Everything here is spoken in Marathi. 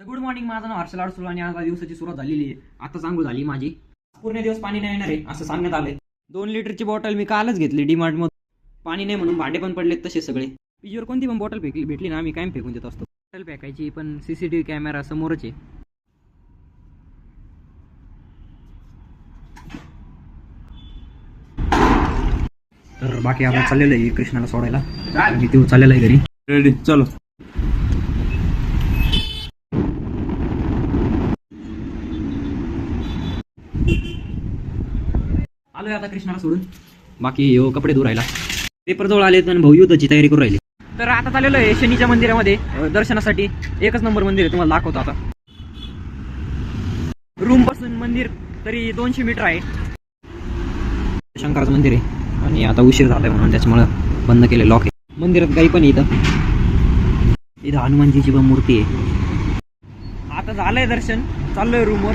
तर गुड मॉर्निंग, माझं नाव हर्षल अडसूळ आणि आज दिवसाची सुरुवात झालेली आहे. आता चांगली झाली माझी. पूर्ण दिवस पाणी नाही येणार आहे असं सांगण्यात आलंय. 2 लिटरची बॉटल मी कालच घेतली डीमार्ट मधून. पाणी नाही म्हणून भांडे पण पडलेत तसे सगळे. पिजीवर कोणती पण बॉटल भेटली ना आम्ही कायम फेकून देत असतो. बॉटल फेकायची पण CCTV कॅमेरा समोरच आहे. तर बाकी आता चाललेलं आहे कृष्णाला सोडायला आणि तो चाललेला आहे घरी. रेडी चलो. आलोय आता कृष्णाला सोडून. बाकी हो कपडे धुवून राहिला. पेपर जवळ आले आणि भाऊ युद्धाची तयारी करू राहिली. तर आता चाललेलो आहे शनीच्या मंदिरामध्ये दर्शनासाठी. एकच नंबर मंदिर आहे, तुम्हाला दाखवतो आता. रूम पासून मंदिर तरी 200 मीटर आहे. शंकराचं मंदिर आहे आणि आता उशीर झालाय म्हणून त्याच्यामुळे बंद केले, लॉक आहे. मंदिरात काही पण इथं हनुमानजीची पण मूर्ती आहे. आता झालंय दर्शन, चाललोय रूमवर.